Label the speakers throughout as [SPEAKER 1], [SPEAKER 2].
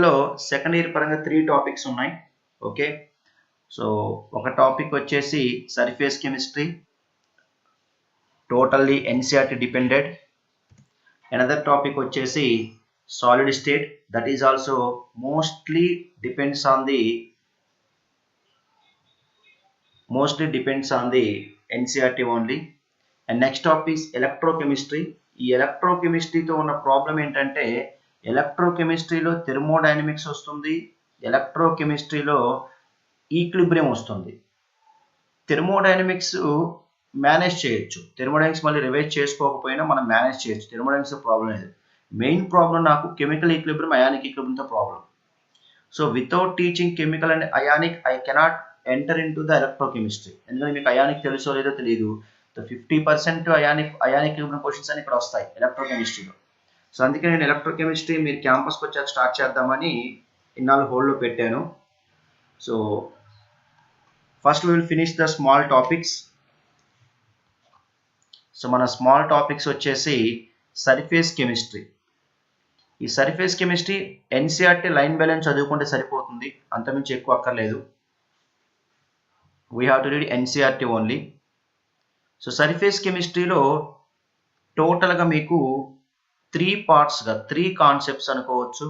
[SPEAKER 1] లో second year పరంగా 3 topics ఉన్నాయి. ఓకే, సో ఒక టాపిక్ వచ్చేసి surface chemistry, totally NCERT depended. Another topic వచ్చేసి solid state, that is also mostly depends on the NCERT only. And next topic is electrochemistry. ఈ ఎలక్ట్రోకెమిస్ట్రీతో ఉన్న problem ఏంటంటే ఎలక్ట్రోకెమిస్ట్రీలో థెర్మోడైనమిక్స్ వస్తుంది, ఎలక్ట్రోకెమిస్ట్రీలో ఈక్విలిబ్రియం వస్తుంది. థెర్మోడైనమిక్స్ మేనేజ్ చేయొచ్చు, థెర్మోడైనమిక్స్ మళ్ళీ రివైజ్ చేసుకోకపోయినా మనం మేనేజ్ చేయొచ్చు, థెర్మోడైనమిక్స్ ప్రాబ్లం లేదు. మెయిన్ ప్రాబ్లం నాకు కెమికల్ ఈక్విలిబ్రియం, అయానిక్ ఈక్విలిబ్రియంతో problem. So without teaching chemical and ionic I cannot enter in to the electrochemistry. ఎందుకంటే మీకు అయానిక్ తెలుసో లేదో తెలియదు. 50% అయానిక్ ఈక్విలిబ్రియం క్వశ్చన్స్ అని ఇక్కడ వస్తాయి ఎలక్ట్రోకెమిస్ట్రీలో. సో అందుకే నేను ఎలక్ట్రోకెమిస్ట్రీ మీరు క్యాంపస్కి వచ్చాక స్టార్ట్ చేద్దామని ఇన్నాళ్ళు హోల్డ్లో పెట్టాను. So first we will finish the small topics. So మన స్మాల్ టాపిక్స్ వచ్చేసి సర్ఫేస్ కెమిస్ట్రీ. ఈ surface chemistry NCERT line balance చదువుకుంటే సరిపోతుంది, అంతమించి ఎక్కువ అక్కర్లేదు. We have to read NCERT only. So surface కెమిస్ట్రీలో టోటల్గా మీకు 3 పార్ట్స్గా 3 కాన్సెప్ట్స్ అనుకోవచ్చు.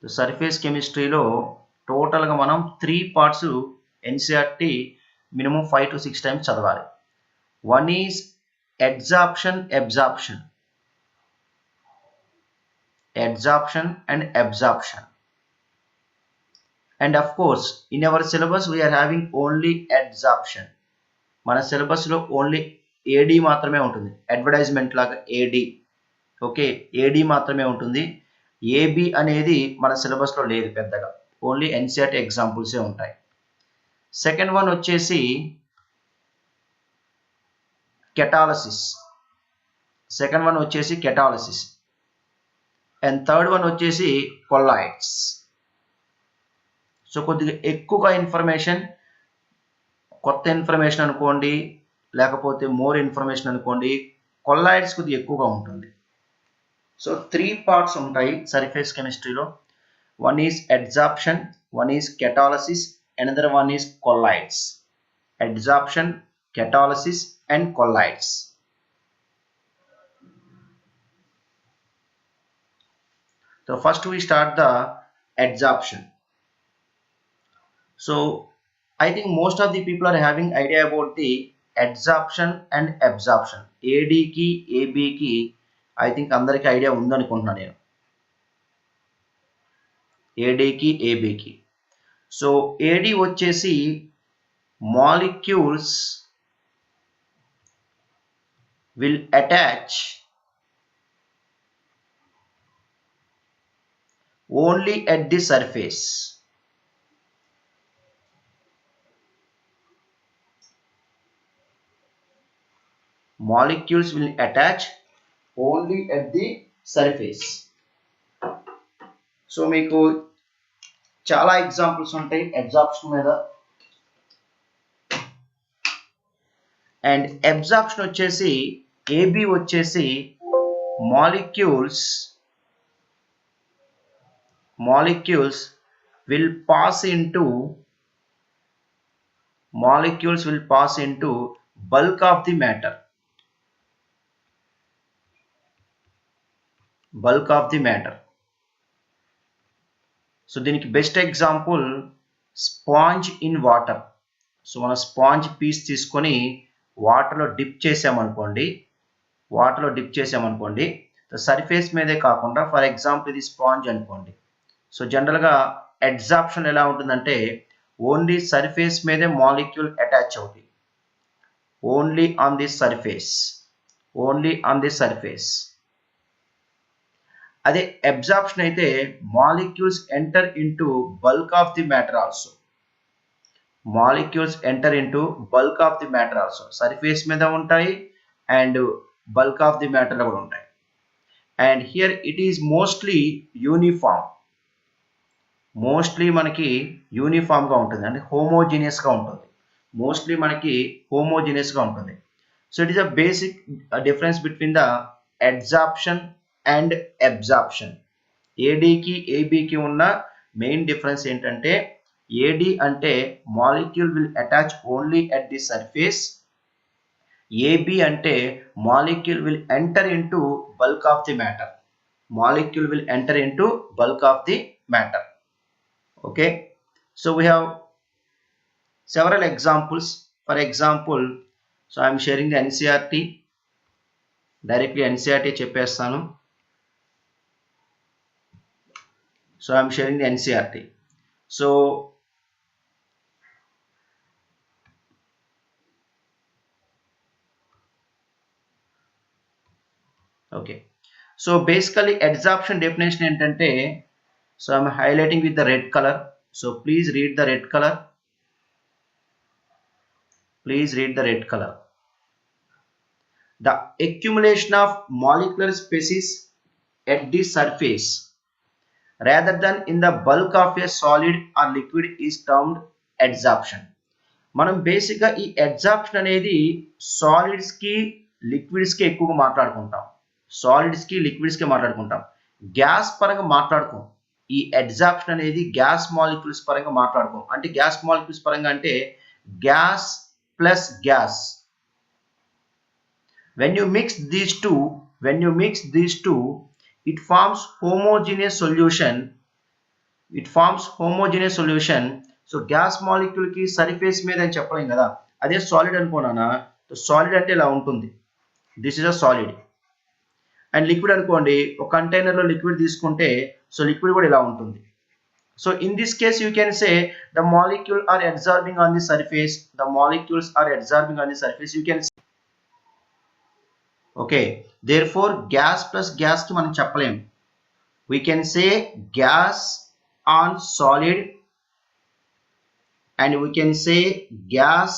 [SPEAKER 1] సర్ఫేస్ కెమిస్ట్రీలో టోటల్గా మనం 3 parts NCERT minimum 5 to 6 times చదవాలి. One is absorption and absorption. And of course in our syllabus we're having only absorption. మన సిలబస్లో ఓన్లీ ఏడి మాత్రమే ఉంటుంది, అడ్వర్టైజ్మెంట్ లాగా ఏడి. ఓకే, ఏడి మాత్రమే ఉంటుంది. ఏబి అనేది మన సిలబస్లో లేదు పెద్దగా, ఓన్లీ ఎన్సీఆర్టీ ఎగ్జాంపుల్సే ఉంటాయి. సెకండ్ వన్ వచ్చేసి కెటాలసిస్. అండ్ థర్డ్ వన్ వచ్చేసి కొల్లాయిడ్స్. సో కొద్దిగా ఎక్కువగా ఇన్ఫర్మేషన్, కొత్త ఇన్ఫర్మేషన్ అనుకోండి, లేకపోతే మోర్ ఇన్ఫర్మేషన్ అనుకోండి, కొల్లాయిడ్స్ కొద్దిగా ఎక్కువగా ఉంటుంది. సో 3 పార్ట్స్ ఉంటాయి సర్ఫేస్ కెమిస్ట్రీలో. One is adsorption, one is catalysis, another one is colloids. Adsorption, catalysis and colloids. So first we start the adsorption. So I think most of the people are having idea about the adsorption and absorption. AD ki AB ki I think andariki idea undఅనుకుంటున్నా నేను, ఏడీకి ఏబీకి. So AD వచ్చేసి molecules will attach only at the surface. Molecules will attach only at the surface. So మీకు చాలా examples ఉంటాయి absorption మీద. And absorption వచ్చేసి ఏబి వచ్చేసి molecules will pass into bulk of the matter. So దీనికి best example sponge in water. So మనం sponge piece తీసుకొని వాటర్లో డిప్ చేసామనుకోండి, సర్ఫేస్ మీదే కాకుండా, ఫర్ ఎగ్జాంపుల్ ఇది స్పాంజ్ అనుకోండి. సో జనరల్గా అబ్జార్ప్షన్ ఎలా ఉంటుందంటే ఓన్లీ సర్ఫేస్ మీదే మాలిక్యూల్ అటాచ్ అవుతుంది, ఓన్లీ ఆన్ ది సర్ఫేస్. అదే అబ్జార్ప్షన్ అయితే molecules enter into bulk of the matter also. Surface మీద ఉంటాయి అండ్ బల్క్ ఆఫ్ ది మ్యాటర్లో కూడా ఉంటాయి. And here it is mostly మనకి యూనిఫామ్గా ఉంటుంది, అంటే హోమోజీనియస్గా ఉంటుంది. So it is a basic difference between the adsorption and absorption. ఏడీకి ఏబీకి ఉన్న మెయిన్ డిఫరెన్స్ ఏంటంటే ఏడి అంటే molecule will attach only at the surface, AB అంటే molecule will enter into bulk of the matter. Molecule will enter into bulk of the matter. Okay, so we have several examples. For example, so I am sharing the NCERT. Directly NCERT cheppestanu. So I am sharing the NCERT. So okay, so basically adsorption definition ఏంటంటే, so I am highlighting with the red color. So please read the red color. Please read the red color. The accumulation of molecular species at the surface rather than in the bulk of a solid or liquid is termed adsorption. మనం బేసిక్గా ఈ adsorption అనేది సాలిడ్స్కి లిక్విడ్స్కి ఎక్కువగా మాట్లాడుకుంటాం. సాలిడ్స్కి లిక్విడ్స్కి మాట్లాడుకుంటాం. Gas పరంగా మాట్లాడుకోం. ఈ adsorption అనేది గ్యాస్ మాలిక్యూల్స్ పరంగా మాట్లాడుకోం. అంటే గ్యాస్ మాలిక్యూల్స్ పరంగా అంటే gas plus gas. When you mix these two, it forms homogeneous solution. So gas molecule ki surface మీద అని చెప్పలేం కదా, అదే సాలిడ్ అనుకోనా, సాలిడ్ అంటే ఇలా ఉంటుంది. This is a solid. And liquid అనుకోండి, ఒక కంటైనర్ లో లిక్విడ్ తీసుకుంటే సో లిక్విడ్ కూడా ఇలా ఉంటుంది. So in this case you can say the molecule are absorbing on the surface. You can okay, therefore gas plus gas ki manam cheppalem. We can say gas on solid and we can say gas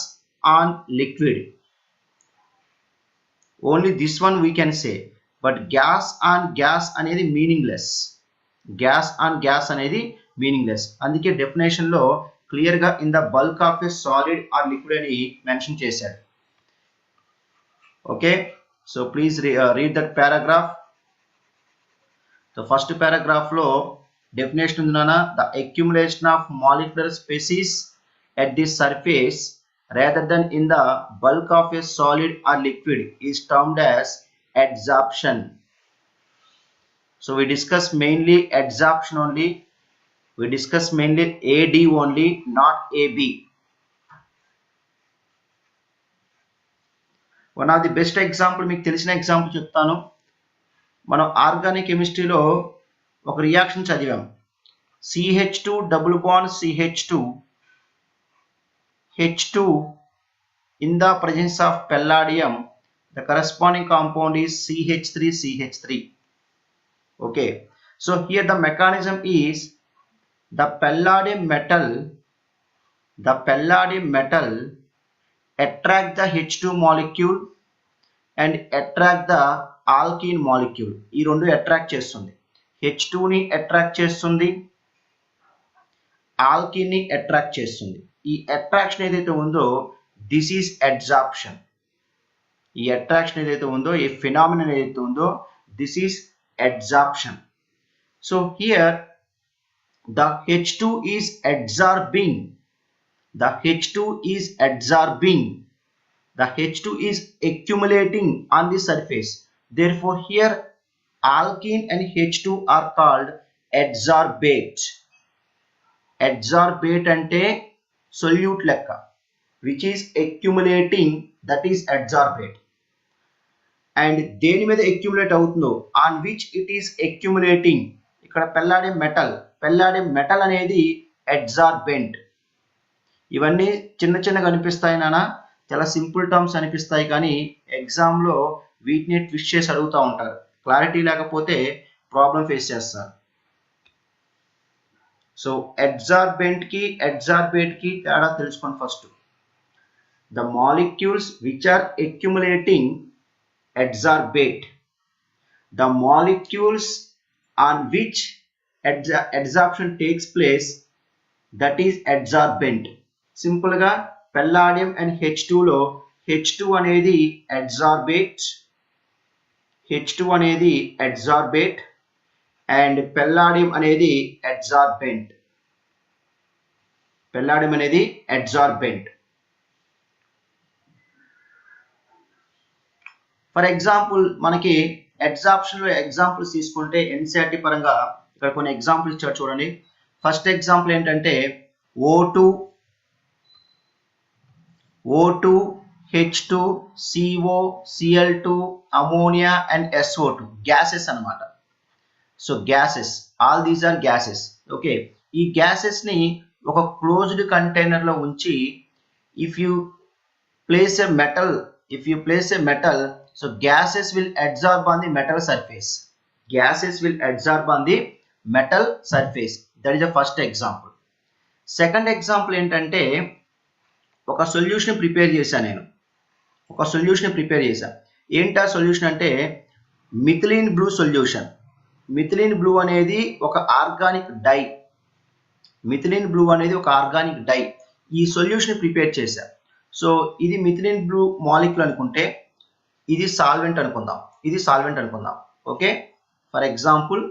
[SPEAKER 1] on liquid. Only this one we can say, but gas on gas anedi meaningless. Andike definition lo clear ga in the bulk of a solid or liquid ani mention chesadu. Okay, so please read that paragraph. The first paragraph lo definition undana, the accumulation of molecular species at the surface rather than in the bulk of a solid or liquid is termed as adsorption. So we discuss mainly adsorption only. We discuss mainly AD only, not AB. One of the best example, మీకు తెలిసిన example చెప్తాను. మనం organic కెమిస్ట్రీలో ఒక reaction చదివాం. CH2 double bond CH2 H2 in the presence of palladium, the corresponding compound is CH3. Okay, so here the mechanism is the palladium metal attract the H2 molecule and attract the alkene molecule. ఈ రెండు attract చేస్తుంది. H2 ని attract చేస్తుంది, alkene ని attract చేస్తుంది. ఈ attraction ఏదైతే ఉందో దిస్ ఈజ్ అడ్సార్ప్షన్. ఈ అట్రాక్షన్ ఏదైతే ఉందో, ఈ ఫినామినన్ ఏదైతే ఉందో this is adsorption. So here the H2 is adsorbing. The H2 is accumulating on the surface. Therefore here alkene and H2 are called adsorbate. Adsorbate ante solute lekka, which is accumulating, that is adsorbate. And deni మీద accumulate అవుతుందో, on which it is accumulating, ఇక్కడ palladium metal అనేది adsorbent. ఇవన్నీ చిన్నగా అనిపిస్తాయి నాన్న, చాలా simple terms అనిపిస్తాయి, కానీ ఎగ్జామ్లో వీటిని ట్విస్ట్ చేసి అడుగుతూ ఉంటారు. క్లారిటీ లేకపోతే ప్రాబ్లం ఫేస్ చేస్తారు. సో అడ్సార్బెంట్కి అడ్సార్బేట్కి తేడా తెలుసుకోండి first. The molecules which are accumulating adsorbate. The molecules on which adsorption takes place, that is adsorbent. Simple ga palladium and H2 lo H2 అనేది adsorbate అండ్ పెల్లాడియం అనేది అడ్సార్బెంట్. Palladium అనేది అడ్సార్బెంట్. For example మనకి అడ్సార్ప్షన్లో examples తీసుకుంటే NCERT పరంగా ఇక్కడ కొన్ని examples ఇచ్చారు చూడండి. ఫస్ట్ ఎగ్జాంపుల్ ఏంటంటే O2, H2, CO, Cl2, ammonia and SO2 gases అన్నమాట. So gases, all these are gases. Okay, ఈ గ్యాసెస్ ని ఒక క్లోజ్డ్ కంటైనర్ లో ఉంచి if you place a metal, so gases will adsorb on the metal surface. Gases will adsorb on the metal surface. That is the first example. Second example ఏంటంటే ఒక solution prepare చేశాను నేను. ఏంటి ఆ solution అంటే methylene blue solution. Methylene blue అనేది ఒక organic die. ఈ సొల్యూషన్ ప్రిపేర్ చేశా. సో ఇది మిథిలిన్ బ్లూ మాలిక్యూల్ అనుకుంటే ఇది సాల్వెంట్ అనుకుందాం. Okay, for example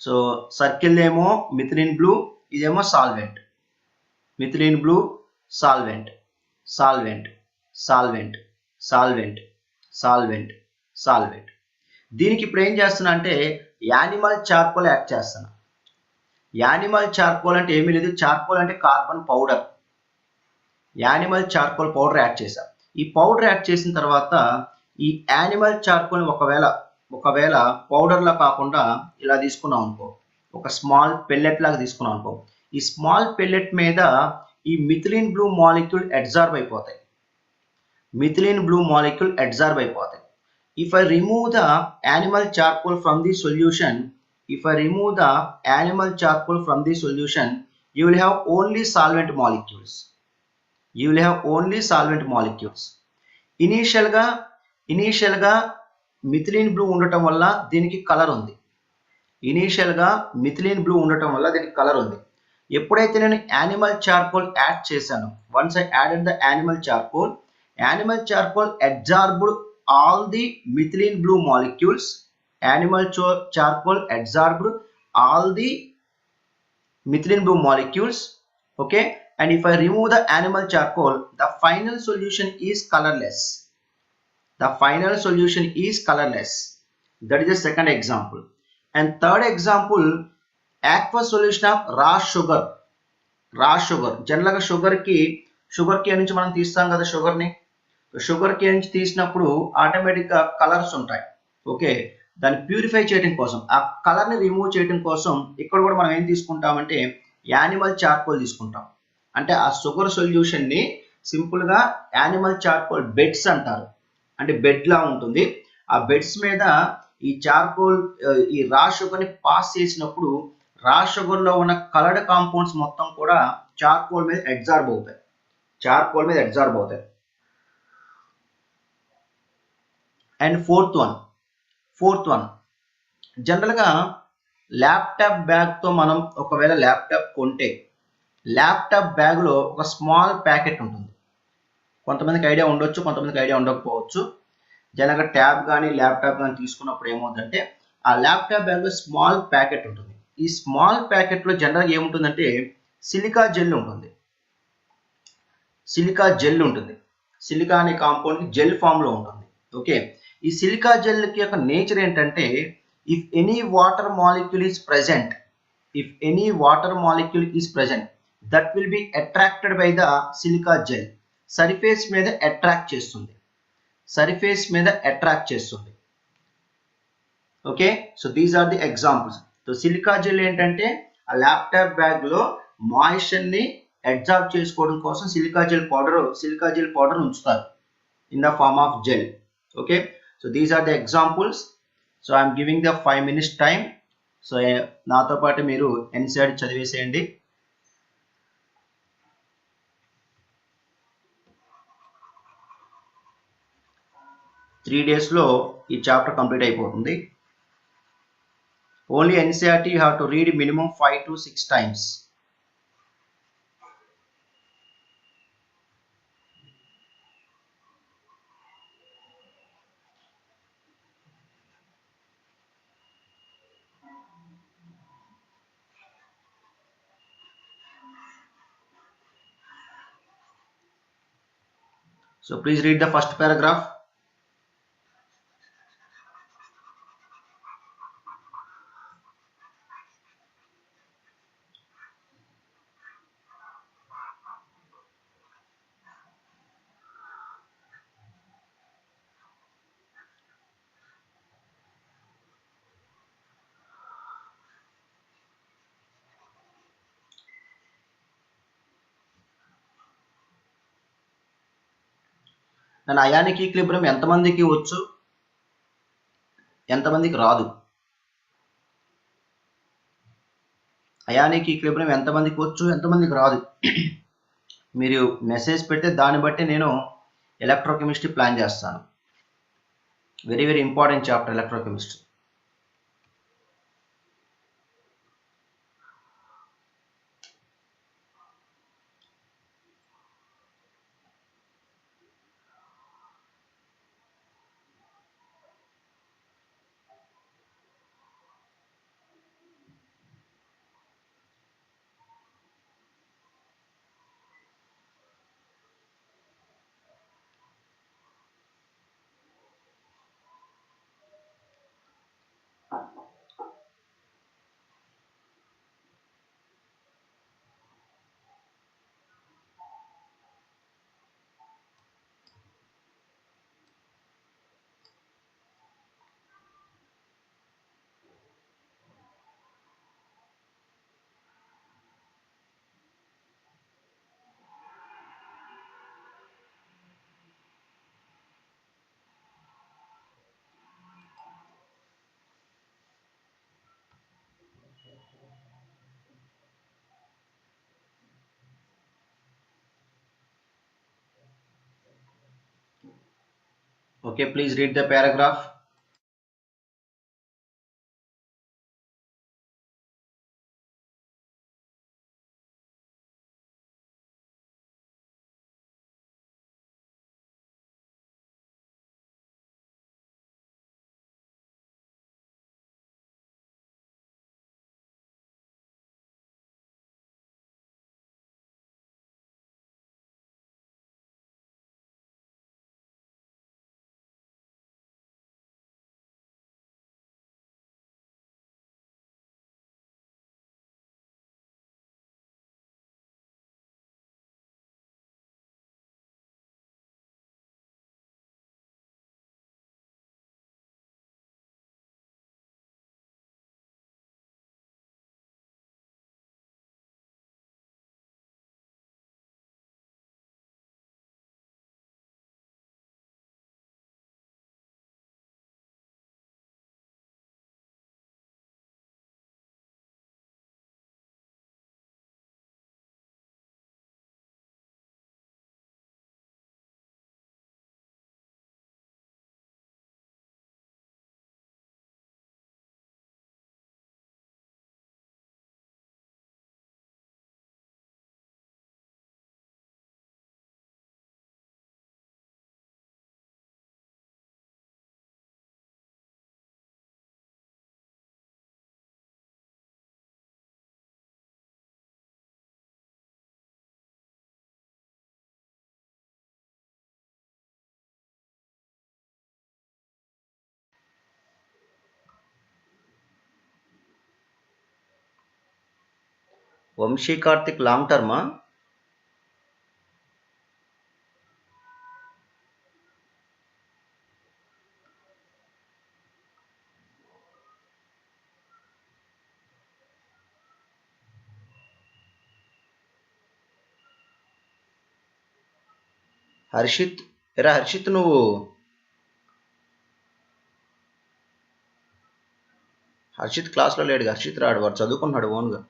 [SPEAKER 1] so circle ఏమో మిథిలిన్ బ్లూ, ఇదేమో సాల్వెంట్. Methylene blue solvent. దీనికి ఇప్పుడు ఏం చేస్తున్నా అంటే యానిమల్ చార్కోల్ యాడ్ చేస్తున్నా. యానిమల్ చార్కోల్ అంటే ఏమీ లేదు, చార్కోల్ అంటే carbon powder. Animal charcoal powder add చేశా. ఈ పౌడర్ యాడ్ చేసిన తర్వాత ఈ యానిమల్ చార్కోల్ ఒకవేళ పౌడర్ లా కాకుండా ఇలా తీసుకున్నాం అనుకో, ఒక స్మాల్ పెల్లెట్ లాగా తీసుకున్నాం అనుకో, ఈ స్మాల్ పెల్లెట్ మీద ఈ మిథిలిన్ బ్లూ మాలిక్యూల్ అడ్సార్బ్ అయిపోతాయి. If I remove the animal charcoal from the solution, you will have only solvent molecules. Initial గా మిథిలిన్ బ్లూ ఉండటం వల్ల దీనికి కలర్ ఉంది. ఎప్పుడైతే నేను యానిమల్ చార్కోల్ యాడ్ చేశాను, once I added the animal charcoal adsorbed all the methylene blue molecules. Okay, and if I remove the animal charcoal, the final solution is colorless. That is the second example. And third example, aqueous solution of raw sugar. జనరల్గా sugar cane నుంచి మనం తీస్తాం కదా sugar cane నుంచి తీసినప్పుడు ఆటోమేటిక్గా colours ఉంటాయి. Okay, దాన్ని ప్యూరిఫై చేయడం కోసం, ఆ కలర్ని రిమూవ్ చేయడం కోసం ఇక్కడ కూడా మనం ఏం తీసుకుంటామంటే యానిమల్ చార్కోల్ తీసుకుంటాం. అంటే ఆ షుగర్ సొల్యూషన్ని సింపుల్గా యానిమల్ చార్కోల్ బెడ్స్ అంటారు. అంటే బెడ్ లా ఉంటుంది. ఆ బెడ్స్ మీద ఈ చార్కోల్, ఈ రా షుగర్ని పాస్ చేసినప్పుడు రా షుగర్లో ఉన్న కలర్డ్ కాంపౌండ్స్ మొత్తం కూడా చార్కోల్ మీద అడ్సార్బ్ అవుతాయి. అండ్ ఫోర్త్ వన్ జనరల్గా ల్యాప్టాప్ బ్యాగ్తో మనం ఒకవేళ ల్యాప్టాప్ కొంటే ల్యాప్టాప్ బ్యాగ్లో ఒక స్మాల్ ప్యాకెట్ ఉంటుంది. కొంతమందికి ఐడియా ఉండొచ్చు, కొంతమందికి ఐడియా ఉండకపోవచ్చు. జనరల్గా ట్యాబ్ కానీ ల్యాప్టాప్ కానీ తీసుకున్నప్పుడు ఏమవుతుందంటే ఆ ల్యాప్టాప్ బ్యాగ్లో స్మాల్ ప్యాకెట్ ఉంటుంది. ఈ స్మాల్ ప్యాకెట్లో జనరల్గా ఏముంటుందంటే సిలికా జెల్ ఉంటుంది. సిలికా అనే కాంపౌండ్ జెల్ ఫామ్లో ఉంటుంది. ఓకే, ఈ సిలికా జెల్ కి యొక్క నేచర్ ఏంటంటే if any water molecule is present that will be attracted by the silica gel. Surface మీద అట్రాక్ట్ చేస్తుంది. Okay, so these are the examples. So silica gel ఏంటంటే ఆ ల్యాప్టాప్ బ్యాగ్ లో మాయిశ్చర్ ని అబ్జార్బ్ చేసుకోవడం కోసం సిలికా జెల్ పౌడర్ ఉంచుతారు in the form of gel. Okay, so these are the examples. So I am giving the 5 minutes time. So నాతో పాటు మీరు ఎన్సీఆర్టీ చదివేసేయండి. త్రీ డేస్లో ఈ చాప్టర్ కంప్లీట్ అయిపోతుంది. Only NCERT you have to read minimum 5 to 6 times. So please read the first paragraph. నన్ను ionic equilibrium ఎంతమందికి వచ్చు, ఎంతమందికి రాదు? అయానిక్ ఈక్విలిబ్రియం ఎంతమందికి వచ్చు, ఎంతమందికి రాదు? మీరు మెసేజ్ పెడితే దాన్ని బట్టి నేను ఎలక్ట్రోకెమిస్ట్రీ ప్లాన్ చేస్తాను. Very very important chapter electrochemistry. Okay, please read the paragraph. Vamshi Karthik long టర్మా? హర్షిత్, ఎరా హర్షిత్, నువ్వు హర్షిత్ క్లాస్లో లేడు. హర్షిత్ రాడు, వాడు చదువుకుంటున్నాడు ఓన్గా.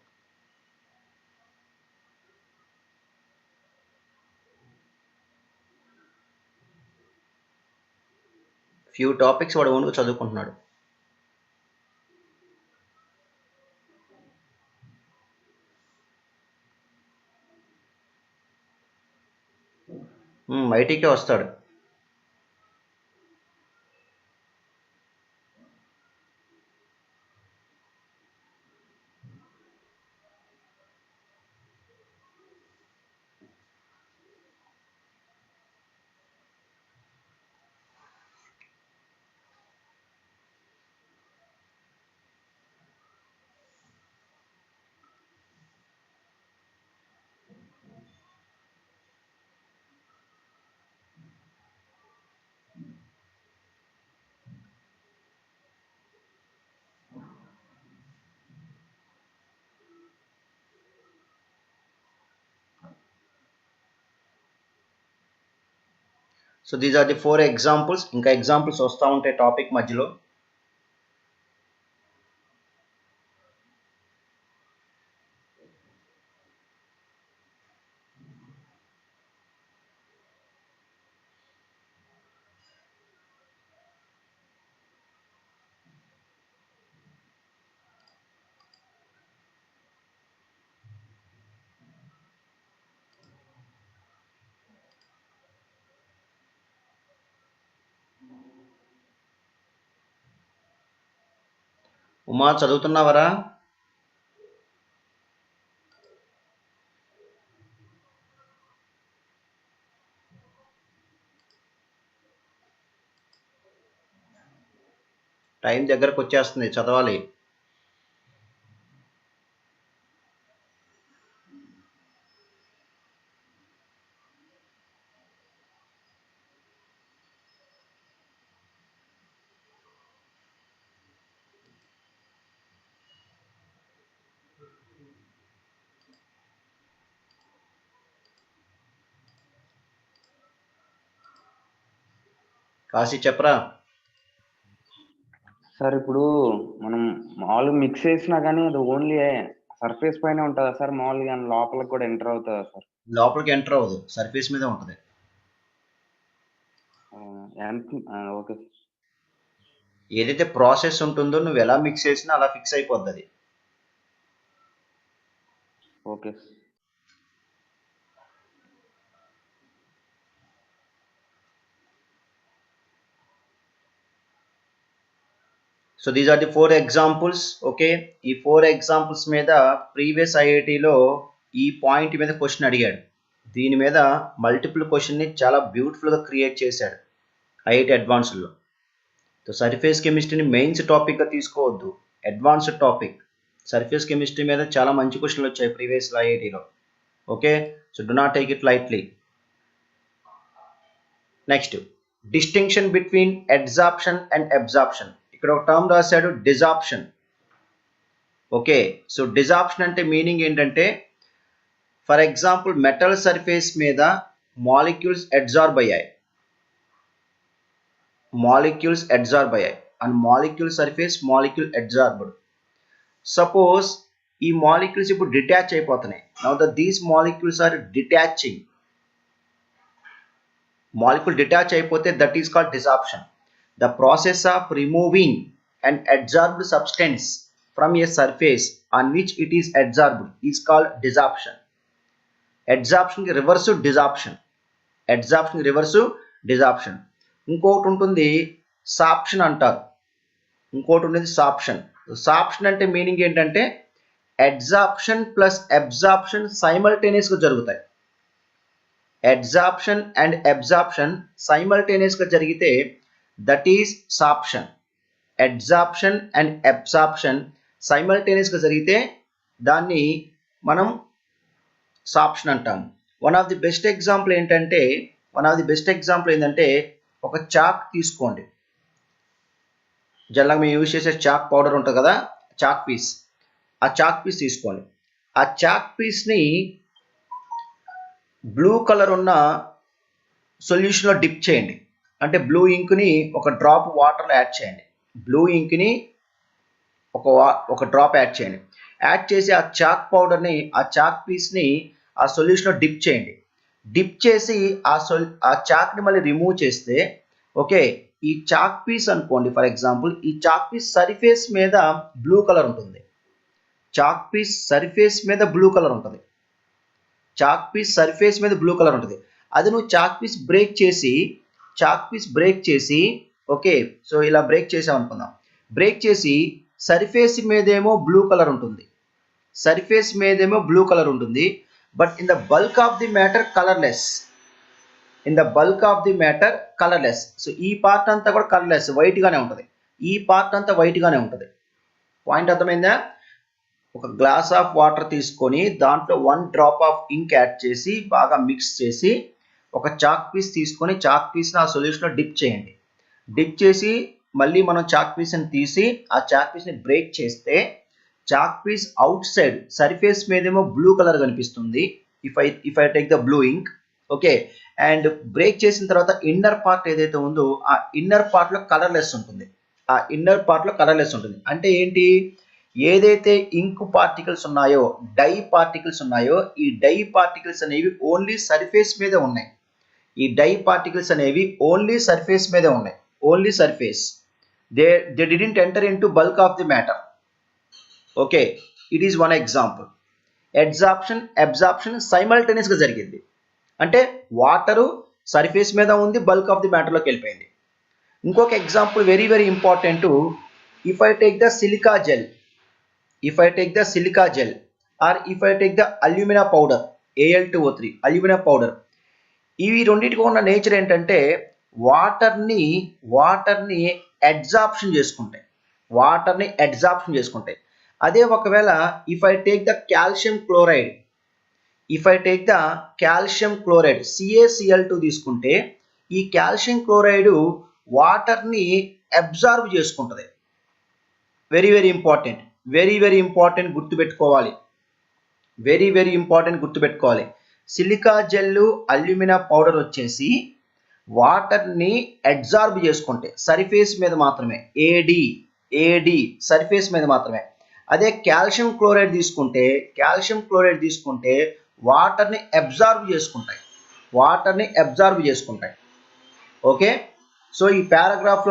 [SPEAKER 1] ఫ్యూ టాపిక్స్ వాడు ఓన్గా చదువుకుంటున్నాడు. ఐటీకే వస్తాడు. So these are the 4 examples. ఇంకా ఎగ్జాంపుల్స్ వస్తూ ఉంటాయి టాపిక్ మధ్యలో. ఉమా చదువుతున్నావరా? టైం దగ్గరకు వచ్చేస్తుంది, చదవాలి. కాశీ చెప్పరా.
[SPEAKER 2] సార్ ఇప్పుడు మనం మామూలుగా మిక్స్ చేసినా కానీ అది ఓన్లీ సర్ఫేస్ పైన ఉంటుందా సార్? మామూలుగా లోపలికి కూడా ఎంటర్ అవుతుందా సార్?
[SPEAKER 1] లోపలికి ఎంటర్ అవ్వదు, సర్ఫేస్ మీద ఉంటుంది.
[SPEAKER 2] ఓకే.
[SPEAKER 1] ఏదైతే ప్రాసెస్ ఉంటుందో నువ్వు ఎలా మిక్స్ చేసినా అలా ఫిక్స్ అయిపోద్ది అది.
[SPEAKER 2] Okay.
[SPEAKER 1] So these are the 4 examples. Okay, ఈ 4 ఎగ్జాంపుల్స్ మీద ప్రీవియస్ ఐఐటిలో ఈ పాయింట్ మీద క్వశ్చన్ అడిగాడు. దీని మీద మల్టిపుల్ క్వశ్చన్ని చాలా బ్యూటిఫుల్గా క్రియేట్ చేశాడు ఐఐటి అడ్వాన్స్డ్లో. సో సర్ఫేస్ కెమిస్ట్రీని మెయిన్స్ టాపిక్గా తీసుకోవద్దు, అడ్వాన్స్డ్ టాపిక్. సర్ఫేస్ కెమిస్ట్రీ మీద చాలా మంచి క్వశ్చన్లు వచ్చాయి ప్రీవియస్ ఐఐటిలో. Okay, so do not take it lightly. Next, distinction between adsorption and absorption. ఇక్కడ ఒక టర్మ్ రాశాడు, డిజార్ప్షన్. ఓకే, సో డిజార్ప్షన్ అంటే మీనింగ్ ఏంటంటే, ఫర్ ఎగ్జాంపుల్ మెటల్ సర్ఫేస్ మీద మాలిక్యూల్స్ అడ్సార్బ్ అయ్యాయి, and molecule surface molecule adsorbed. Suppose ఈ మాలిక్యూల్స్ ఇప్పుడు డిటాచ్ అయిపోతున్నాయి. Now these molecules are detaching. Molecule detach అయిపోతే that is called desorption. The process of removing an adsorbed substance from a surface on which it is adsorbed is called desorption. Adsorption ki reverse desorption. ఇంకోటి ఉంటుంది సాప్షన్ అంటారు. సాప్షన్ అంటే meaning ఏంటంటే adsorption plus absorption సైమల్టేనియస్గా జరుగుతాయి. Adsorption and absorption సైమల్టేనియస్గా జరిగితే that is sorption. Adsorption and absorption సైమల్టేనియస్గా జరిగితే దాన్ని మనం సాప్షన్ అంటాము. One of the best example ఏంటంటే ఒక చాక్ తీసుకోండి. జనరల్గా మేము యూజ్ చేసే చాక్ పౌడర్ ఉంటుంది కదా, చాక్ పీస్. ఆ చాక్ పీస్ తీసుకోండి. ఆ చాక్ పీస్ని బ్లూ కలర్ ఉన్న సొల్యూషన్లో డిప్ చేయండి. అంటే బ్లూ ఇంక్ని ఒక డ్రాప్ వాటర్లో యాడ్ చేయండి. ఒక డ్రాప్ యాడ్ చేయండి. యాడ్ చేసి ఆ చాక్ పౌడర్ని, ఆ చాక్ పీస్ని ఆ సొల్యూషన్లో డిప్ చేయండి. డిప్ చేసి ఆ చాక్ని మళ్ళీ రిమూవ్ చేస్తే, ఓకే, ఈ చాక్ పీస్ అనుకోండి ఫర్ ఎగ్జాంపుల్, ఈ చాక్ పీస్ సర్ఫేస్ మీద బ్లూ కలర్ ఉంటుంది. అది నువ్వు చాక్ పీస్ బ్రేక్ చేసి ఓకే, సో ఇలా బ్రేక్ చేసాం అనుకుందాం. బ్రేక్ చేసి సర్ఫేస్ మీదేమో బ్లూ కలర్ ఉంటుంది, but in the bulk of the matter colourless. So ఈ పార్ట్ అంతా కూడా కలర్లెస్, వైట్గానే ఉంటుంది. పాయింట్ అర్థమైందా? ఒక గ్లాస్ ఆఫ్ వాటర్ తీసుకొని దాంట్లో 1 డ్రాప్ ఆఫ్ ఇంక్ యాడ్ చేసి బాగా మిక్స్ చేసి ఒక చాక్ పీస్ తీసుకొని చాక్ పీస్ని ఆ సొల్యూషన్లో డిప్ చేయండి. డిప్ చేసి మళ్ళీ మనం చాక్ పీస్ని తీసి ఆ చాక్ పీస్ని బ్రేక్ చేస్తే chalk piece outside surface మీదేమో బ్లూ కలర్ కనిపిస్తుంది. If I take the blue ink, okay, and break చేసిన తర్వాత ఇన్నర్ పార్ట్ ఏదైతే ఉందో ఆ ఇన్నర్ పార్ట్లో కలర్లెస్ ఉంటుంది. ఆ ఇన్నర్ పార్ట్లో కలర్లెస్ ఉంటుంది అంటే ఏంటి, ఏదైతే ఇంక్ పార్టికల్స్ ఉన్నాయో, డై పార్టికల్స్ ఉన్నాయో, ఈ డై పార్టికల్స్ అనేవి ఓన్లీ సర్ఫేస్ మీదే ఉన్నాయి. ఈ డై పార్టికల్స్ అనేవి ఓన్లీ సర్ఫేస్ మీదే ఉన్నాయి, only surface. They didn't enter into bulk of the matter. Okay, it is one example. Absorption సైమల్టేనియస్గా జరిగింది. అంటే వాటరు సర్ఫేస్ మీద ఉంది, బల్క్ ఆఫ్ ది మ్యాటర్లోకి వెళ్ళిపోయింది. ఇంకొక example very very important. If I take the silica gel are if I take the alumina powder, Al2O3 alumina powder, ఇవి రెండింటికి ఉన్న నేచర్ ఏంటంటే వాటర్ని అడ్జార్ప్షన్ చేసుకుంటాయి, అదే ఒకవేళ if I take the calcium chloride, CaCl2 తీసుకుంటే ఈ కాల్షియం క్లోరైడ్ వాటర్ని అబ్జార్బ్ చేసుకుంటుంది. వెరీ వెరీ ఇంపార్టెంట్ గుర్తుపెట్టుకోవాలి. సిలికా జెల్, అల్యూమినా పౌడర్ వచ్చేసి వాటర్ని అబ్జార్బ్ చేసుకుంటే సర్ఫేస్ మీద మాత్రమే, ఏడి సర్ఫేస్ మీద మాత్రమే. అదే కాల్షియం క్లోరైడ్ తీసుకుంటే వాటర్ని అబ్జార్బ్ చేసుకుంటాయి. ఓకే, సో ఈ పారాగ్రాఫ్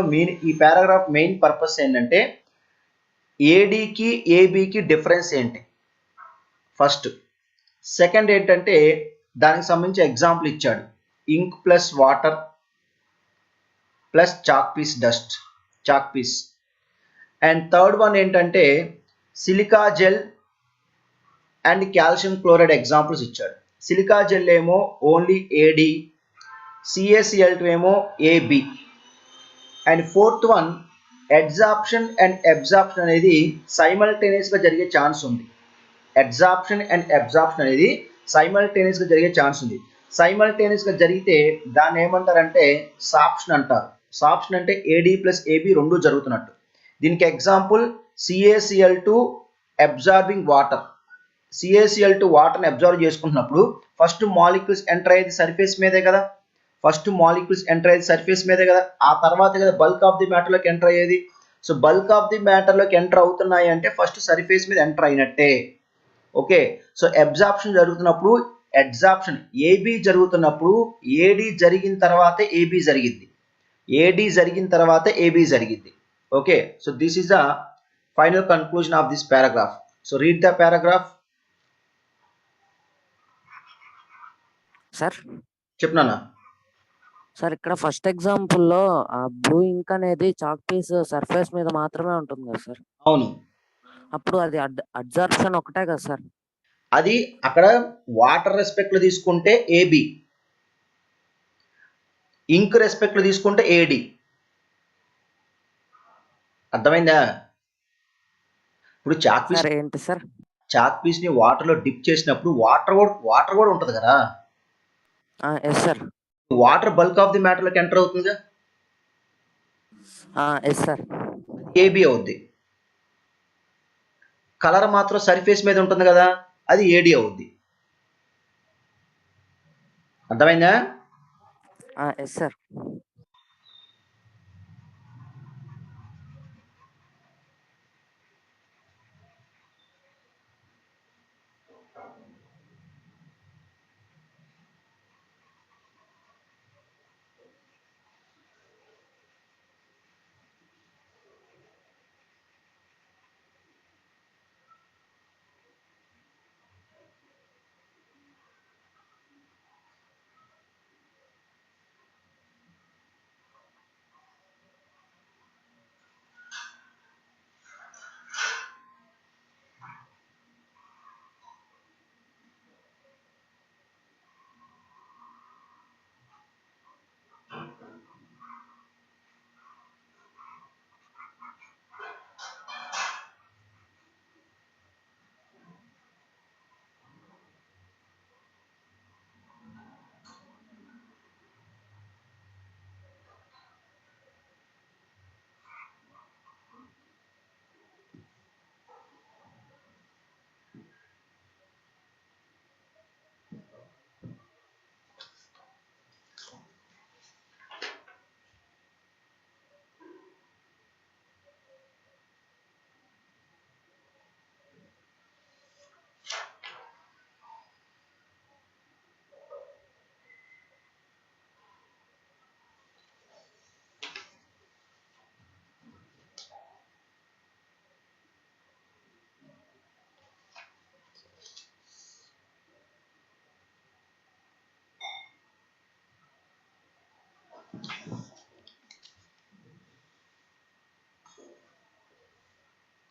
[SPEAKER 1] మెయిన్ పర్పస్ ఏంటంటే ఏడీకి ఏబికి డిఫరెన్స్ ఏంటి ఫస్ట్. సెకండ్ ఏంటంటే దానికి సంబంధించి ఎగ్జాంపుల్ ఇచ్చాడు, ink plus water plus chalk piece. And third one ఏంటంటే silica gel and calcium chloride examples ఇచ్చాడు. సిలికా జెల్ ఏమో ఓన్లీ ఏడి, CaCl2 ఏమో AB. And fourth one adsorption and absorption అనేది సైమల్టేనియస్గా జరిగే ఛాన్స్ ఉంది. సైమల్టేనియస్గా జరిగితే దాన్ని ఏమంటారంటే సాప్షన్ అంటారు. సాప్షన్ అంటే ఏడి ప్లస్ ఏబి రెండు జరుగుతున్నట్టు. దీనికి example CaCl2 absorbing water. CaCl2 వాటర్ని అబ్జర్వ్ చేసుకుంటున్నప్పుడు ఫస్ట్ మాలిక్యూల్స్ ఎంటర్ అయ్యేది సర్ఫేస్ మీదే కదా, ఆ తర్వాతే కదా బల్క్ ఆఫ్ ది మ్యాటర్లోకి ఎంటర్ అయ్యేది. సో బల్క్ ఆఫ్ ది మ్యాటర్లోకి ఎంటర్ అవుతున్నాయి అంటే ఫస్ట్ సర్ఫేస్ మీద ఎంటర్ అయినట్టే. ఓకే, సో అబ్జార్ప్షన్ ఏబి జరుగుతున్నప్పుడు ఏడి జరిగిన తర్వాతే ఏబి జరిగింది. Okay, so this is the final conclusion of this paragraph. So read the paragraph.
[SPEAKER 3] Sir
[SPEAKER 1] చెప్పనా
[SPEAKER 3] సార్, ఇక్కడ ఫస్ట్ ఎగ్జాంపుల్లో బ్లూ ఇంక్ అనేది చాక్ పీస్ సర్ఫేస్ మీద మాత్రమే ఉంటుంది కదా సార్.
[SPEAKER 1] అవును,
[SPEAKER 3] అప్పుడు అది అబ్జార్ప్షన్ ఒకటే కదా సార్.
[SPEAKER 1] అది అక్కడ వాటర్ రెస్పెక్ట్ లో తీసుకుంటే ఏబి, ఇంక్ రెస్పెక్ట్ లో తీసుకుంటే ఏడి. అర్థమైందా? ఇప్పుడు చాక్ పీస్ ని వాటర్ లో డిప్ చేసినప్పుడు వాటర్ కూడా ఉంటది కదా.
[SPEAKER 3] Yes sir.
[SPEAKER 1] Water bulk of the matter లోకి ఎంటర్ అవుతుందిగా.
[SPEAKER 3] Yes sir.
[SPEAKER 1] ఏబి అవుద్ది. కలర్ మాత్రం సర్ఫేస్ మీద ఉంటుంది కదా, అది ఏడి అవుద్ది. అర్థమైందా?
[SPEAKER 3] Yes sir.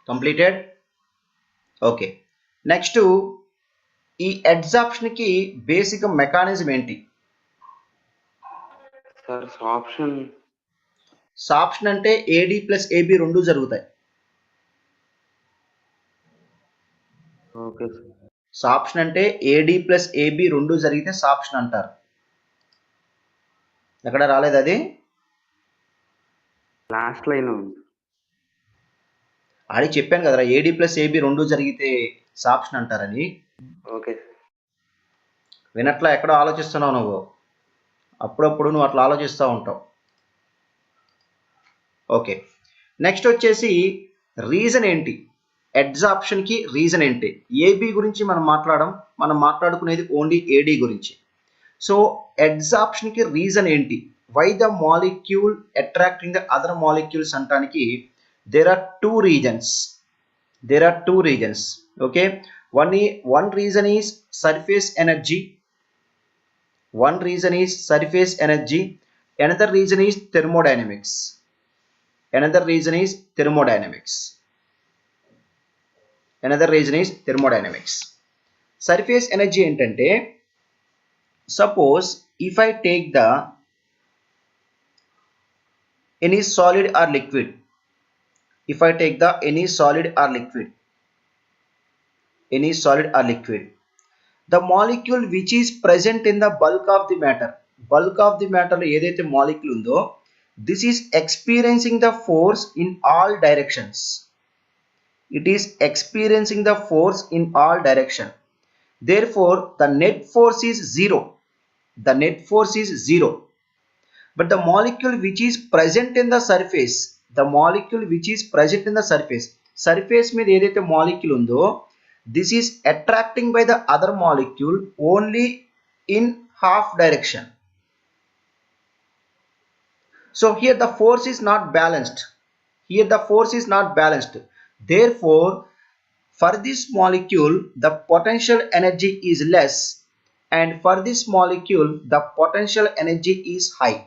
[SPEAKER 1] Completed. Okay, next ఈ అడ్సార్ప్షన్కి బేసిక్ మెకానిజం ఏంటి?
[SPEAKER 2] సార్ ఆప్షన్
[SPEAKER 1] సాప్షన్ అంటే ఏడి ప్లస్ ఏబి రెండు జరుగుతాయి.
[SPEAKER 2] Okay sir.
[SPEAKER 1] సాప్షన్ అంటే ఏడి ప్లస్ ఏబి రెండు జరిగితే సాప్షన్ అంటారు. ఎక్కడ రాలేదు అది?
[SPEAKER 2] లాస్ట్ లైన్
[SPEAKER 1] ఆడి చెప్పాను కదరా, ఏడి ప్లస్ ఏబి రెండు జరిగితే సాప్షన్ అంటారని.
[SPEAKER 2] ఓకే.
[SPEAKER 1] వినట్లా, ఎక్కడో ఆలోచిస్తున్నావు నువ్వు. అప్పుడప్పుడు నువ్వు అట్లా ఆలోచిస్తూ ఉంటావు. ఓకే, నెక్స్ట్ వచ్చేసి రీజన్ ఏంటి? అడ్సార్ప్షన్కి రీజన్ ఏంటి? ఏబి గురించి మనం మాట్లాడుకునేది ఓన్లీ ఏడి గురించి. సో అడ్సార్ప్షన్కి రీజన్ ఏంటి? Why the molecule attracting the other molecules అంటానికి there are two reasons. Okay, one reason is surface energy. Another reason is thermodynamics. Surface energy ఏంటంటే, suppose if I take the any solid or liquid, any solid or liquid, the molecule which is present in the bulk of the matter లో ఏదైతే molecule ఉందో, this is experiencing the force in all directions. Therefore the net force is zero. But the molecule which is present in the surface, surface మీద ఏదైతే molecule ఉందో, this is attracting by the other molecule only in half direction. So here the force is not balanced. Therefore for this molecule the potential energy is less, and for this molecule the potential energy is high.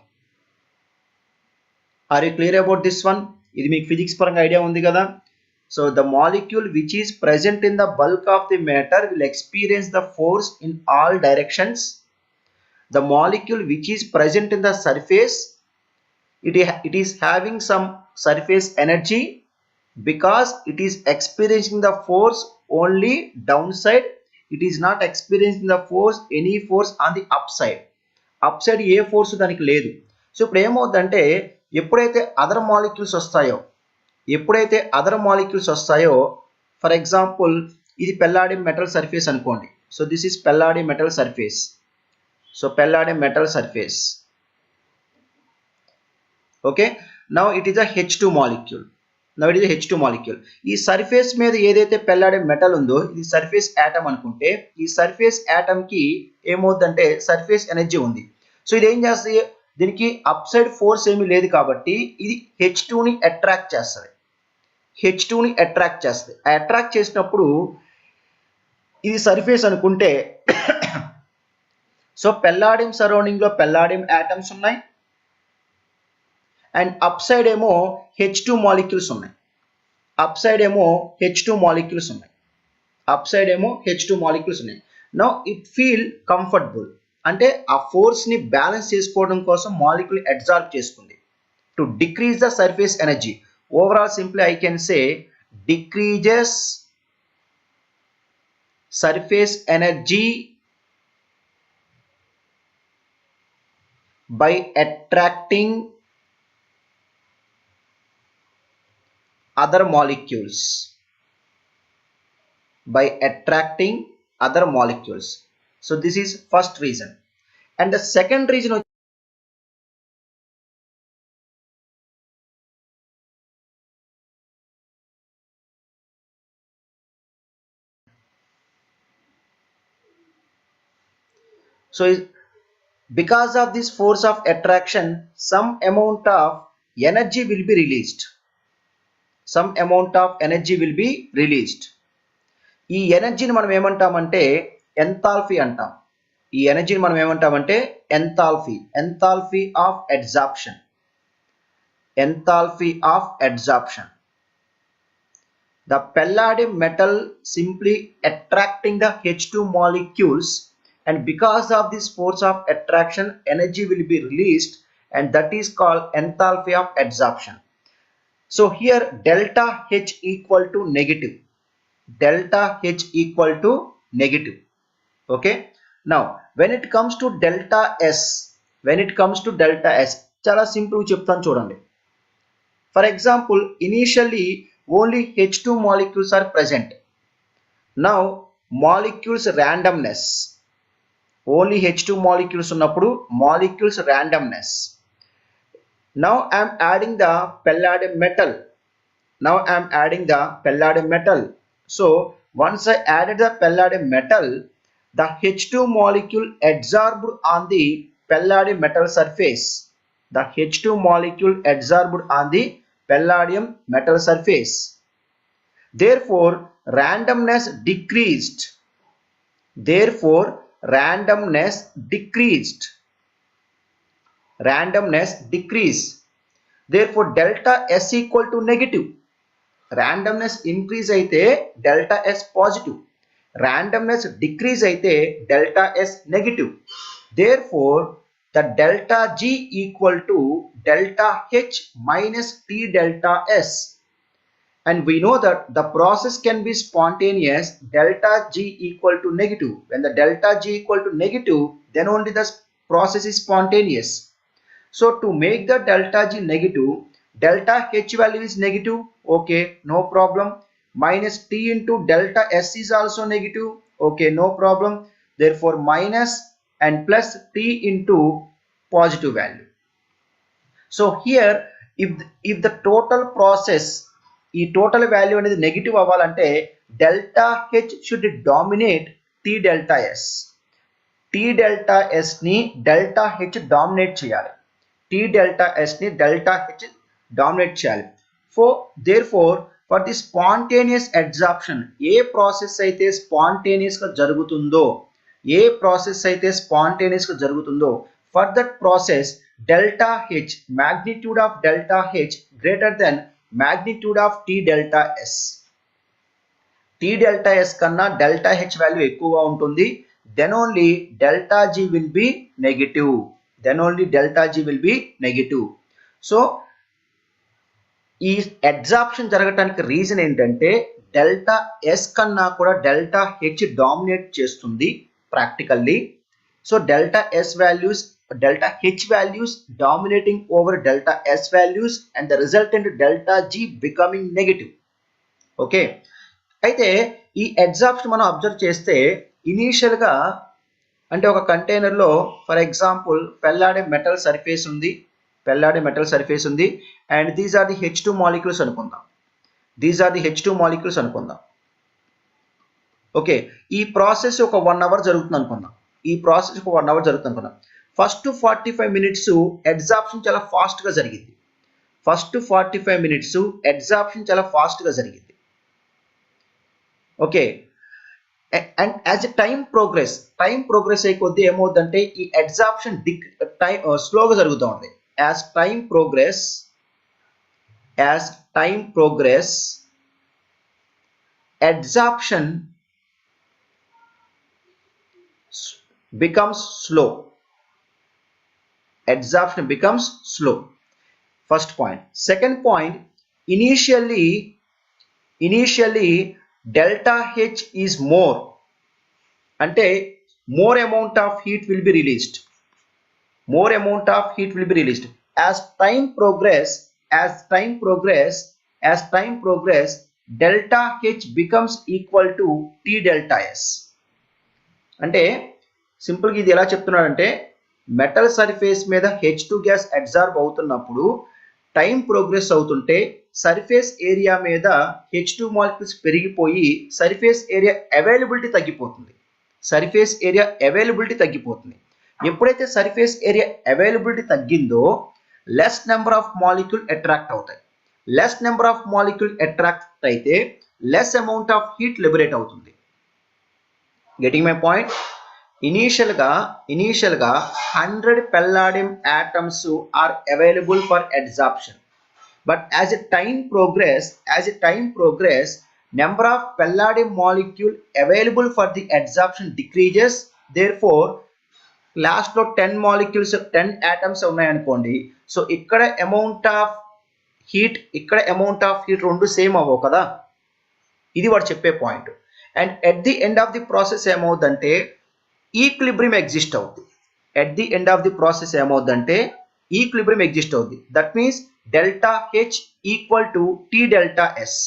[SPEAKER 1] Are you clear about this one? ఇది మీకు physics పరంగా idea ఉంది కదా. So the molecule which is present in the bulk of the matter will experience the force in all directions. The molecule which is present in the surface, it is having some surface energy because it is experiencing the force only downside. It is not experiencing the force, any force on the upside. A force దానికి లేదు. So ఇప్పుడు ఏమవుతుందంటే, ఎప్పుడైతే other molecules వస్తాయో, for example ఇది palladium metal surface అనుకోండి. So this is palladium metal surface. Okay, now it is a H2 molecule. ఈ surface మీద ఏదైతే పెల్లాడియం మెటల్ ఉందో, ఇది సర్ఫేస్ యాటమ్ అనుకుంటే, ఈ సర్ఫేస్ యాటమ్ కి ఏమవుతుందంటే సర్ఫేస్ ఎనర్జీ ఉంది. సో ఇది ఏం చేస్తుంది, దీనికి అప్ సైడ్ ఫోర్స్ ఏమీ లేదు కాబట్టి ఇది H2ని అట్రాక్ట్ చేస్తుంది. అట్రాక్ట్ చేసినప్పుడు ఇది సర్ఫేస్ అనుకుంటే, సో పెల్లాడియం సరౌండింగ్ లో పెల్లాడియం యాటమ్స్ ఉన్నాయి, అండ్ అప్ సైడ్ ఏమో H2 మాలిక్యూల్స్ ఉన్నాయి. Now it feel comfortable. అంటే ఆ ఫోర్స్ ని బ్యాలెన్స్ చేసుకోవడం కోసం మాలిక్యూల్ అబ్జార్బ్ చేసుకుంది. To decrease the surface energy. Overall simply I can say decreases surface energy by attracting other molecules. So this is first reason. And the second reason, so because of this force of attraction, some amount of energy will be released. ఈ ఎనర్జీని మనం ఏమంటామంటే enthalpy అంటాం. Enthalpy of adsorption. the palladium metal simply attracting the H2 molecules, and because of this force of attraction energy will be released, and that is called enthalpy of adsorption. So here delta H equal to negative, delta H equal to negative. Okay, now when it comes to delta S, చాలా simple చెప్తాను చూడండి. For example initially only H2 molecules are present. Now molecules randomness, only H2 molecules ఉన్నప్పుడు molecules randomness. Now I am adding the palladium metal. So once I added the palladium metal, the H2 molecule adsorbed on the palladium metal surface. The H2 molecule adsorbed on the palladium metal surface. Therefore randomness decreased. Therefore delta S equal to negative. Randomness increase అయితే delta S positive, randomness decrease అయితే delta S negative. Therefore the delta G equal to delta H minus T delta S, and we know that the process can be spontaneous delta G equal to negative. When the delta G equal to negative, then only the process is spontaneous. So to make the delta G negative, delta H value is negative, okay, no problem. Minus T into delta S is also negative, okay, no problem. Therefore minus and plus T into positive value. So here if the total process, ఈ total value అనేది negative అవ్వాలంటే delta H should dominate T delta S. T delta ఎస్ని delta H dominate చేయాలి. Therefore for the spontaneous adsorption, ఏ process అయితే spontaneous గా జరుగుతుందో for that process delta H, magnitude of delta H greater than magnitude of T delta S. T delta S కన్నా delta H value ఎక్కువగా ఉంటుంది, then only delta G will be negative. So ఈ adsorption జరగటానికి reason ఏంటంటే delta s కన్నా కూడా delta H dominate చేస్తుంది practically. So delta H values dominating over delta S values, and the resultant delta G becoming negative. Okay, అయితే ఈ adsorption మనం observe చేస్తే ఇనీషియల్ గా అంటే ఒక కంటైనర్ లో for example palladium metal surface ఉంది and these are the H2 molecules అనుకుందాం. ఓకే, ఈ ప్రాసెస్ ఒక 1 hour జరుగుతుంది అనుకుందాం. ఫస్ట్ 45 minutes అడ్సార్ప్షన్ చాలా ఫాస్ట్ గా జరిగింది. Okay, and as a time progress అయ్యే కొద్దీ ఏమవుతుందంటే ఈ అడ్సార్ప్షన్ స్లోగా జరుగుతూ ఉంది. As time progress adsorption becomes slow. First point. Second point, initially delta H is more, ante more amount of heat will be released. As time progress delta H becomes equal to T delta S. అంటే సింపుల్గా ఇది ఎలా చెప్తున్నాడంటే metal surface మీద H2 gas absorb అవుతున్నప్పుడు time progress అవుతుంటే surface area మీద H2 molecules పెరిగిపోయి సర్ఫేస్ ఏరియా అవైలబిలిటీ తగ్గిపోతుంది. ఎప్పుడైతే సర్ఫేస్ ఏరియా అవైలబిలిటీ తగ్గిందో less number of molecule attract అవుతాయి. అయితే less amount of heat liberate అవుతుంది. Getting my point? ఇనీషియల్ గా 100 palladium atoms are available for adsorption, but as a time progress Number of palladium molecule available for the adsorption decreases. Therefore last లో 10 molecules 10 atoms ఉన్నాయనుకోండి, so ఇక్కడ amount of heat రెండు same అవ్వవు కదా, ఇది వాడు చెప్పే point. And at the end of the process ఏమవుతుందంటే ఈక్విలిబ్రియం ఎగ్జిస్ట్ అవుతుంది. That means delta H equal to T delta S.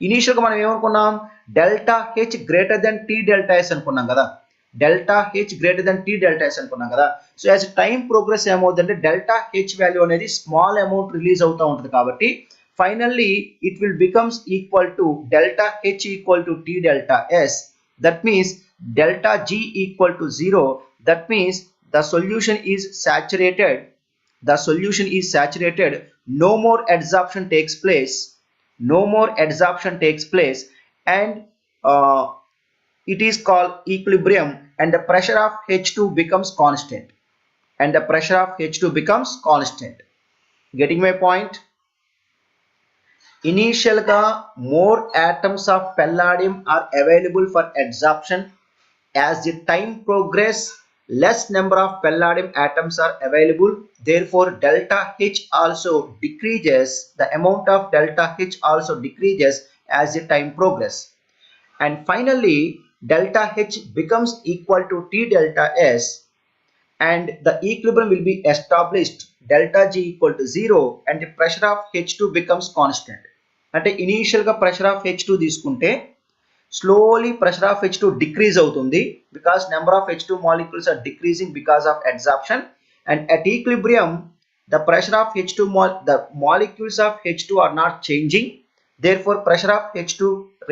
[SPEAKER 1] ఇనీషియల్గా మనం ఏమనుకున్నాం, delta H greater than T delta S అనుకున్నాం కదా, సో యాజ్ టైం ప్రోగ్రెస్ ఏమవుతుందంటే డెల్టా హెచ్ వాల్యూ అనేది small amount release అవుతూ ఉంటుంది. కాబట్టి finally it will becomes equal to delta H equal to T delta S. That means delta G equal to 0. That means the solution is saturated. No more adsorption takes place, and it is called equilibrium, and the pressure of H2 becomes constant. Getting my point? Initial ga more atoms of palladium are available for adsorption. As the time progress, less number of palladium atoms are available. Therefore delta H also decreases. The amount of delta H also decreases as the time progress. And finally delta H becomes equal to T delta S, and the equilibrium will be established. Delta G equal to 0, and the pressure of H2 becomes constant. అంటే initial గా pressure of H2 తీసుకుంటే slowly pressure of H2 decrease అవుతుంది, because number of H2 molecules are decreasing because of adsorption. And at equilibrium the pressure of H2 the molecules of H2 are not changing. Therefore pressure of H2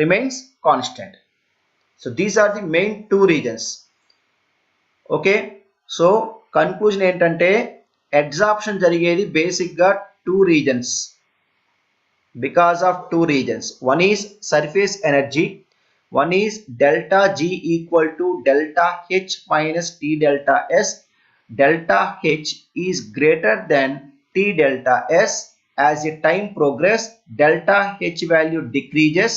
[SPEAKER 1] remains constant. So these are the main two regions. Okay, so conclusion ఏంటంటే adsorption జరిగేది basic గా two regions, because of two regions. One is surface energy, one is delta G equal to delta H minus T delta S. Delta H is greater than T delta S. As the time progress, delta H value decreases,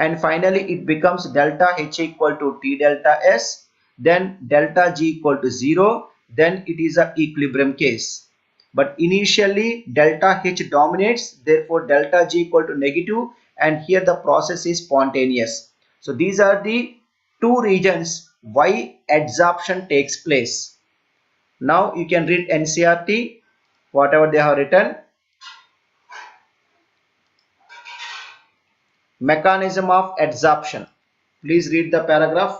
[SPEAKER 1] and finally it becomes delta H equal to T delta S, then delta G equal to 0, then it is a equilibrium case. But initially delta H dominates, therefore delta G equal to negative, and here the process is spontaneous. So these are the two regions why adsorption takes place. Now you can read NCERT, whatever they have written. Mechanism of adsorption. Please read the paragraph.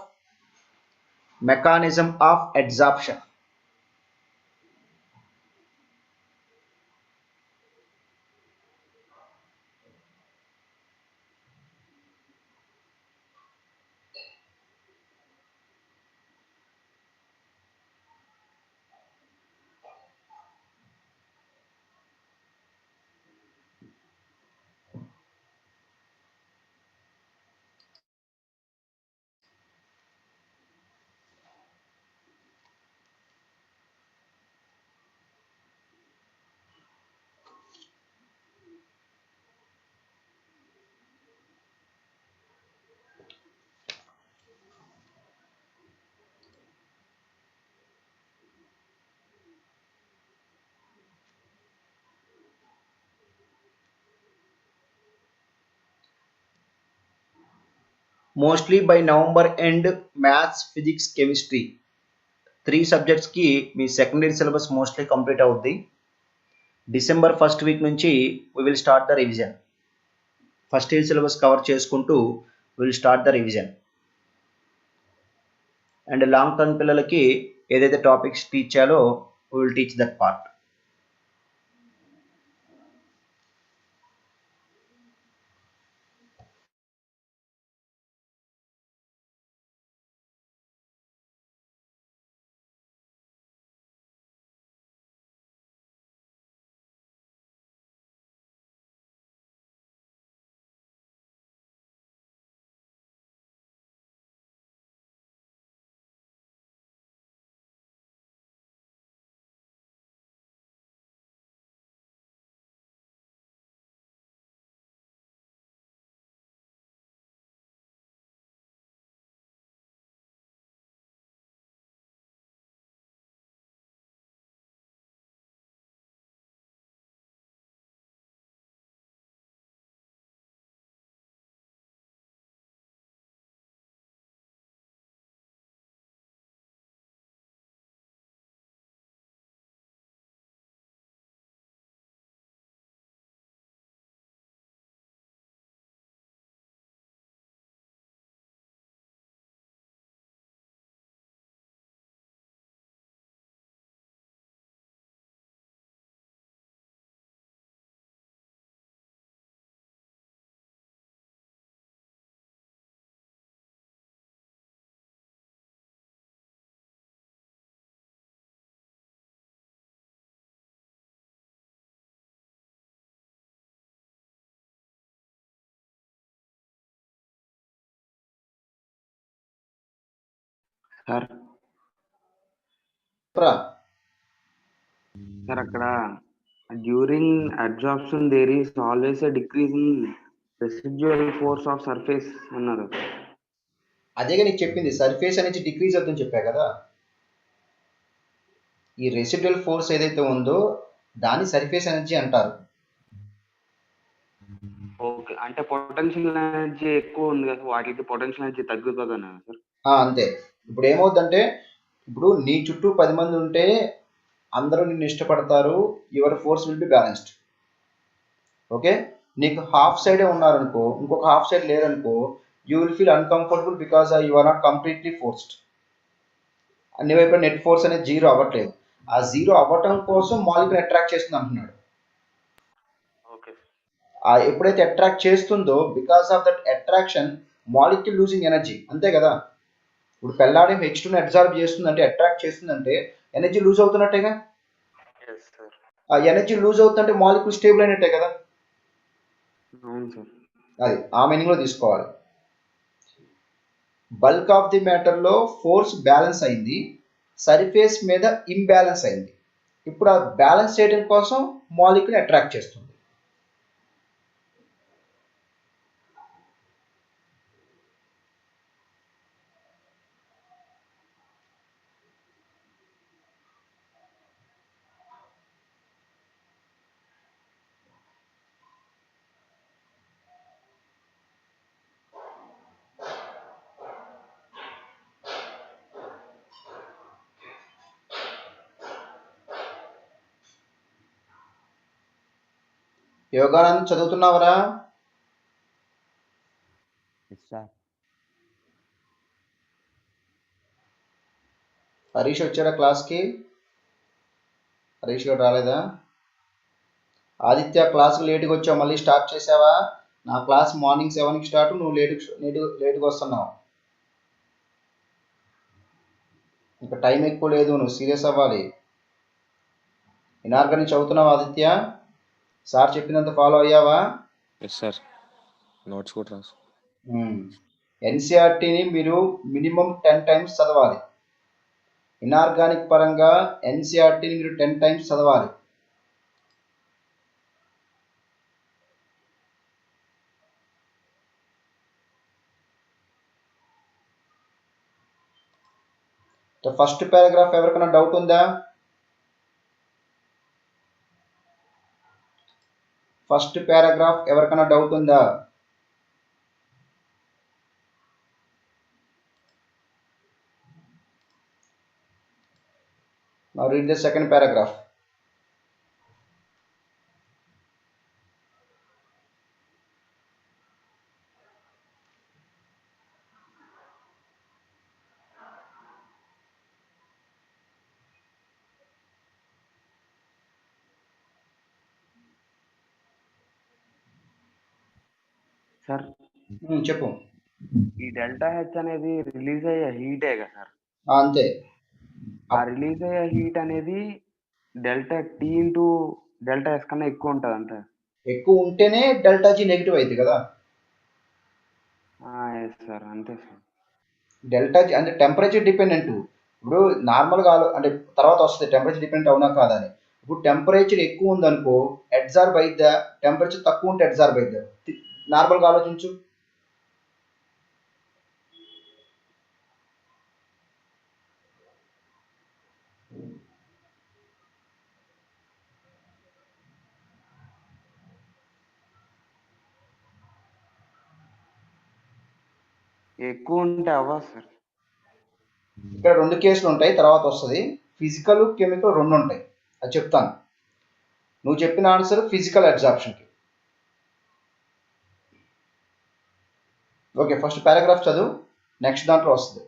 [SPEAKER 1] Mechanism of adsorption. Mostly by November end maths, physics, chemistry 3 సబ్జెక్ట్స్కి మీ secondary syllabus mostly complete అవుద్ది. December first week నుంచి we will start the revision. First year syllabus cover చేసుకుంటూ will start the revision. And long term పిల్లలకి ఏదైతే topics teach చేయాలో we will teach that part.
[SPEAKER 2] Sir
[SPEAKER 1] చెప్పరా?
[SPEAKER 2] Sir అక్కడ during absorption there is always a decrease in residual force of surface అన్నారు.
[SPEAKER 1] అదేగా నీకు చెప్పింది, సర్ఫేస్ అనేది డిక్రీజ్ అవుతుందని చెప్పా కదా. ఈ రెసిడ్యువల్ ఫోర్స్ ఏదైతే ఉందో దాన్ని సర్ఫేస్ ఎనర్జీ అంటారు.
[SPEAKER 2] ఓకే, అంటే పొటెన్షియల్ ఎనర్జీ ఎక్కువ ఉంది కదా, వాటికి పొటెన్షియల్ ఎనర్జీ తగ్గుతుంది అన్నారు సార్.
[SPEAKER 1] అంతే. ఇప్పుడు ఏమవుతుందంటే, ఇప్పుడు నీ చుట్టూ 10 మంది ఉంటే అందరూ నిన్ను ఇష్టపడతారు, your force will be balanced. Okay, నీకు హాఫ్ సైడే ఉన్నారనుకో, ఇంకొక హాఫ్ సైడ్ లేరనుకో, you will feel uncomfortable because you are not completely forced. అన్ని వైపులా నెట్ ఫోర్స్ అనేది జీరో అవ్వట్లేదు. ఆ జీరో అవ్వటం కోసం మాలిక్యూల్ అట్రాక్ట్ చేస్తుంది అంటున్నాడు.
[SPEAKER 2] ఓకే.
[SPEAKER 1] ఎప్పుడైతే అట్రాక్ట్ చేస్తుందో, because of that attraction molecule losing energy. అంతే కదా. ఇప్పుడు పెల్లాడియం H2ని అబ్జార్బ్ చేస్తుందంటే, అట్రాక్ట్ చేస్తుందంటే ఎనర్జీ లూజ్ అవుతున్నట్టేగా. ఆ ఎనర్జీ లూజ్ అవుతుందంటే మాలిక్యూల్ స్టేబుల్ అయినట్టే కదా.
[SPEAKER 2] అవును సార్.
[SPEAKER 1] అది ఆ మీనింగ్లో తీసుకోవాలి. బల్క్ ఆఫ్ ది మ్యాటర్లో ఫోర్స్ బ్యాలెన్స్ అయింది, సర్ఫేస్ మీద ఇంబ్యాలెన్స్ అయింది. ఇప్పుడు ఆ బ్యాలెన్స్ చేయడం కోసం మాలిక్యూల్ అట్రాక్ట్ చేస్తుంది. యోగానంద్ చదువుతున్నావరా? హరీష్ వచ్చాడా క్లాస్కి? హరీష్ గారు రాలేదా? ఆదిత్య క్లాస్కి లేట్గా వచ్చావు, మళ్ళీ స్టార్ట్ చేసావా? నా క్లాస్ మార్నింగ్ 7కి స్టార్ట్, నువ్వు లేటుగా వస్తున్నావు. ఇంకా టైం ఎక్కువ లేదు, నువ్వు సీరియస్ అవ్వాలి. ఇనార్గని చదువుతున్నావా ఆదిత్య? సార్ చెప్పినంత ఫాలో అయ్యావా?
[SPEAKER 4] ఎస్ సార్, నోట్స్ కూడా రాసు.
[SPEAKER 1] ఎన్సీఆర్టీని మీరు మినిమం 10 టైమ్స్ చదవాలి. ఇనార్గానిక్ పరంగా ఎన్సీఆర్టీని మీరు 10 టైమ్స్ చదవాలి. ఫస్ట్ పారాగ్రాఫ్ ఎవరికైనా డౌట్ ఉందా? ఫస్ట్ పారాగ్రాఫ్ ఎవరికైనా డౌట్ ఉందా? Now read the second paragraph.
[SPEAKER 2] Sir
[SPEAKER 1] చెప్పు.
[SPEAKER 2] ఈ డెల్టా హెచ్ అనేది రిలీజ్ అయ్యే హీటే కదా సార్.
[SPEAKER 1] అంతే.
[SPEAKER 2] ఆ రిలీజ్ అయ్యే హీట్ అనేది delta T into delta s కన్నా ఎక్కువ ఉంటుంది అంతే.
[SPEAKER 1] ఎక్కువ ఉంటేనే డెల్టా జీ నెగిటివ్ అయింది కదా.
[SPEAKER 2] ఎస్ సార్, అంతే సార్.
[SPEAKER 1] డెల్టా జీ అంటే టెంపరేచర్ డిపెండెంట్. ఇప్పుడు నార్మల్గా అంటే తర్వాత వస్తుంది టెంపరేచర్ డిపెండెంట్ అవునా కాదని. ఇప్పుడు టెంపరేచర్ ఎక్కువ ఉందనుకో అబ్జార్బ్ అయిద్దా, టెంపరేచర్ తక్కువ ఉంటే అబ్జార్బ్ అయిద్దా? నార్మల్గా ఆలోచించు.
[SPEAKER 2] ఎక్కువ ఉంటే అవ్వదు సార్.
[SPEAKER 1] ఇక్కడ 2 కేసులు ఉంటాయి, తర్వాత వస్తుంది. ఫిజికల్, కెమికల్ 2 ఉంటాయి, అది చెప్తాను. నువ్వు చెప్పిన ఆన్సర్ ఫిజికల్ అబ్జార్ప్షన్కి. ఓకే, ఫస్ట్ పారాగ్రాఫ్ చదువు, నెక్స్ట్ దాంట్లో వస్తుంది.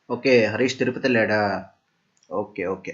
[SPEAKER 1] ఓకే, హరీష్ తిరుపతి లేడా? Okay okay.